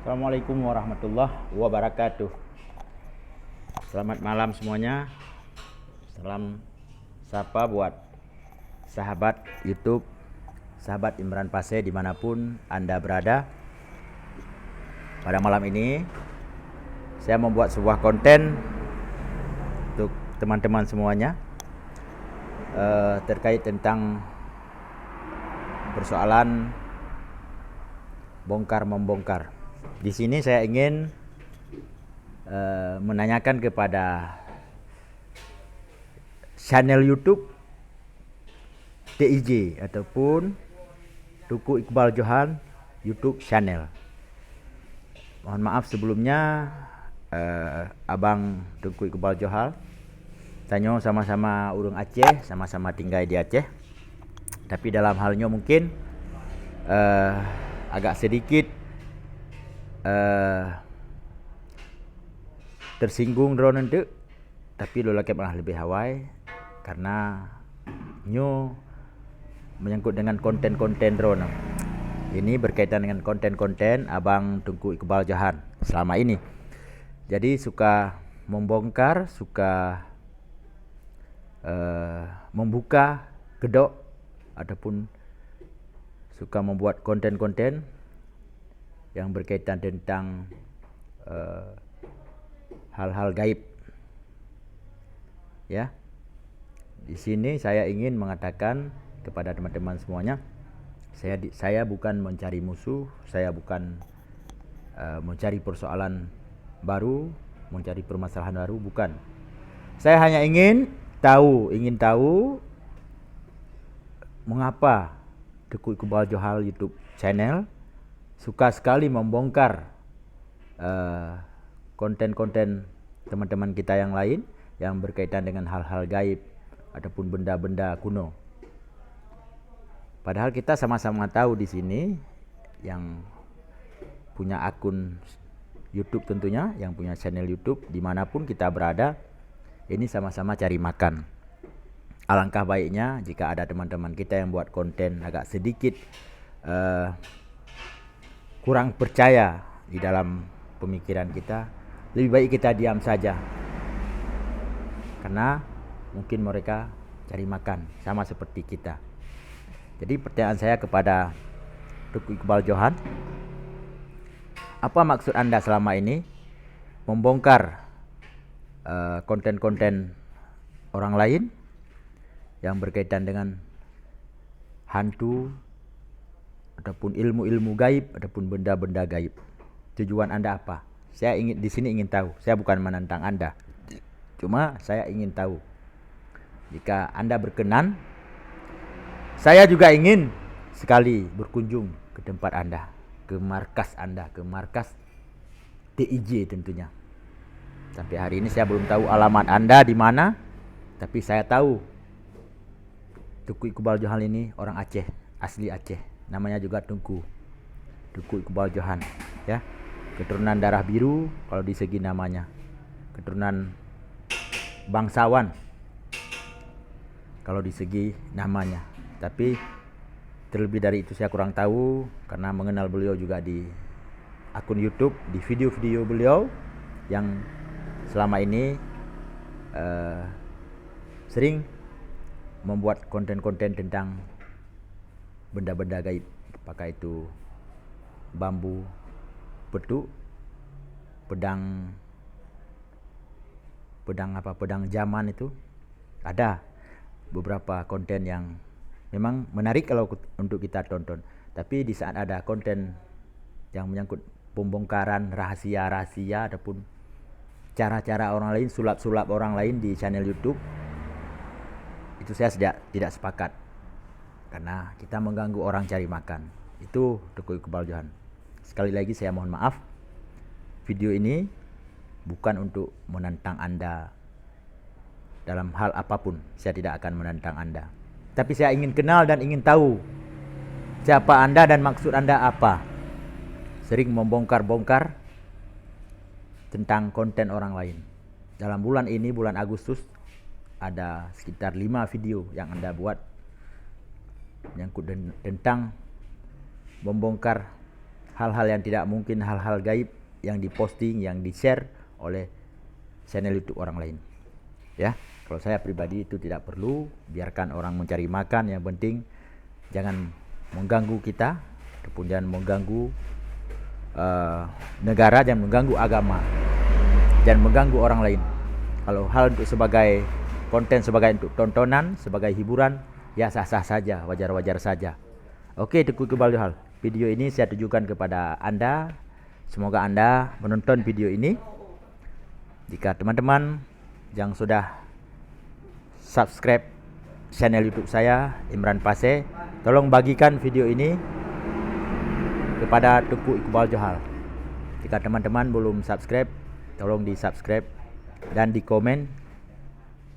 Assalamualaikum warahmatullahi wabarakatuh. Selamat malam semuanya. Salam sapa buat sahabat YouTube, sahabat Imran Pase dimanapun Anda berada. Pada malam ini saya membuat sebuah konten untuk teman-teman semuanya terkait tentang persoalan bongkar-membongkar. Di sini saya ingin menanyakan kepada channel YouTube TIJ ataupun Tengku Iqbal Johan YouTube channel. Mohon maaf sebelumnya, Abang Tengku Iqbal Johan, tanyo sama-sama urang Aceh, sama-sama tinggal di Aceh. Tapi dalam halnya mungkin agak sedikit tersinggung drone itu, tapi lo lagi malah lebih hawai karena nyo menyangkut dengan konten-konten drone. Ini berkaitan dengan konten-konten Abang Tengku Iqbal Johan selama ini. Jadi suka membongkar, suka membuka gedok ataupun suka membuat konten-konten yang berkaitan tentang hal-hal gaib. Ya. Di sini saya ingin mengatakan kepada teman-teman semuanya, saya bukan mencari musuh, saya bukan mencari persoalan baru, mencari permasalahan baru, bukan. Saya hanya ingin tahu mengapa Tengku Iqbal Johan YouTube channel suka sekali membongkar konten-konten teman-teman kita yang lain yang berkaitan dengan hal-hal gaib ataupun benda-benda kuno. Padahal kita sama-sama tahu di sini yang punya akun YouTube tentunya, yang punya channel YouTube dimanapun kita berada, ini sama-sama cari makan. Alangkah baiknya jika ada teman-teman kita yang buat konten agak sedikit kurang percaya di dalam pemikiran kita, lebih baik kita diam saja. Karena mungkin mereka cari makan sama seperti kita. Jadi pertanyaan saya kepada Tengku Iqbal Johan, apa maksud Anda selama ini membongkar konten-konten orang lain yang berkaitan dengan hantu ataupun ilmu-ilmu gaib ataupun benda-benda gaib? Tujuan Anda apa? Saya ingin di sini ingin tahu. Saya bukan menantang Anda. Cuma saya ingin tahu. Jika Anda berkenan, saya juga ingin sekali berkunjung ke tempat Anda, ke markas Anda, ke markas TIJ tentunya. Sampai hari ini saya belum tahu alamat Anda di mana, tapi saya tahu Tengku Iqbal Johan ini orang Aceh, asli Aceh. Namanya juga Tengku Iqbal Johan, ya. Keturunan darah biru kalau di segi namanya, keturunan bangsawan kalau di segi namanya. Tapi terlebih dari itu saya kurang tahu, karena mengenal beliau juga di akun YouTube, di video-video beliau yang selama ini sering membuat konten-konten tentang benda-benda gaib, apakah itu bambu, petuk, pedang zaman itu. Ada beberapa konten yang memang menarik kalau untuk kita tonton. Tapi di saat ada konten yang menyangkut pembongkaran rahasia-rahasia ataupun cara-cara orang lain, sulap-sulap orang lain di channel YouTube, itu saya tidak sepakat, karena kita mengganggu orang cari makan. Itu Tengku Iqbal Johan. Sekali lagi saya mohon maaf, video ini bukan untuk menantang Anda dalam hal apapun. Saya tidak akan menantang Anda, tapi saya ingin kenal dan ingin tahu siapa Anda dan maksud Anda apa. Sering membongkar-bongkar tentang konten orang lain. Dalam bulan ini, bulan Agustus, ada sekitar 5 video yang Anda buat menyangkut tentang membongkar hal-hal yang tidak mungkin, hal-hal gaib yang diposting, yang di-share oleh channel YouTube orang lain. Ya, kalau saya pribadi itu tidak perlu, biarkan orang mencari makan, yang penting jangan mengganggu kita, ataupun jangan mengganggu negara, jangan mengganggu agama, jangan mengganggu orang lain. Kalau hal untuk sebagai konten, sebagai untuk tontonan, sebagai hiburan, ya sah-sah saja, wajar-wajar saja. Oke, Teguh Iqbal Johal, video ini saya tujukan kepada Anda. Semoga Anda menonton video ini. Jika teman-teman yang sudah subscribe channel YouTube saya, Imran Pase, tolong bagikan video ini kepada Teguh Iqbal Johal. Jika teman-teman belum subscribe, tolong di subscribe dan di komen,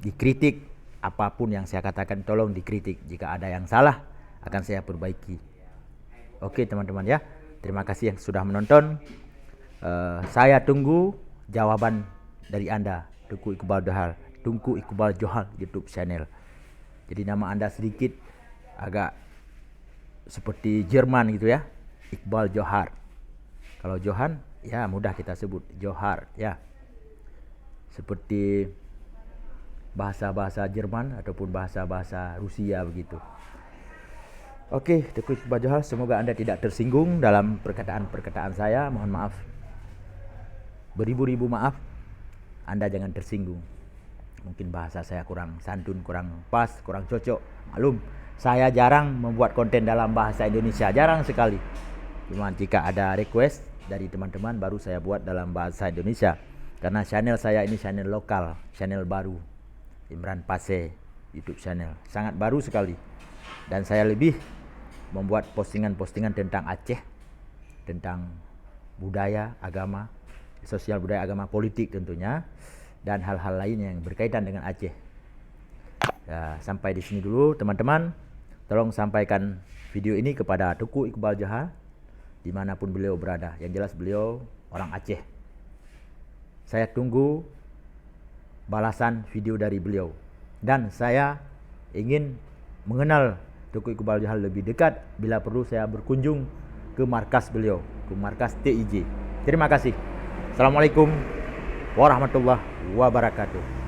dikritik apapun yang saya katakan, tolong dikritik. Jika ada yang salah, akan saya perbaiki. Oke teman-teman ya, terima kasih yang sudah menonton. Saya tunggu jawaban dari Anda, Teguh Iqbal Johal, Teguh Iqbal Johal YouTube channel. Jadi nama Anda sedikit agak seperti Jerman gitu ya, Iqbal Johar. Kalau Johan ya mudah kita sebut Johar ya, seperti bahasa-bahasa Jerman ataupun bahasa-bahasa Rusia begitu. Oke, Teguh Iqbal Johal, semoga Anda tidak tersinggung dalam perkataan-perkataan saya. Mohon maaf, beribu-ribu maaf. Anda jangan tersinggung. Mungkin bahasa saya kurang santun, kurang pas, kurang cocok. Maklum, saya jarang membuat konten dalam bahasa Indonesia, jarang sekali. Cuma jika ada request dari teman-teman, baru saya buat dalam bahasa Indonesia. Karena channel saya ini channel lokal, channel baru, Imran Pase YouTube channel, sangat baru sekali. Dan saya lebih membuat postingan-postingan tentang Aceh, tentang budaya, agama, sosial budaya, agama, politik tentunya, dan hal-hal lain yang berkaitan dengan Aceh. Ya, sampai di sini dulu teman-teman. Tolong sampaikan video ini kepada Teguh Iqbal Johal dimanapun beliau berada. Yang jelas beliau orang Aceh. Saya tunggu balasan video dari beliau. Dan saya ingin mengenal Teguh Iqbal Johal lebih dekat. Bila perlu saya berkunjung ke markas beliau, ke markas TIJ. Terima kasih. Assalamualaikum warahmatullahi wabarakatuh.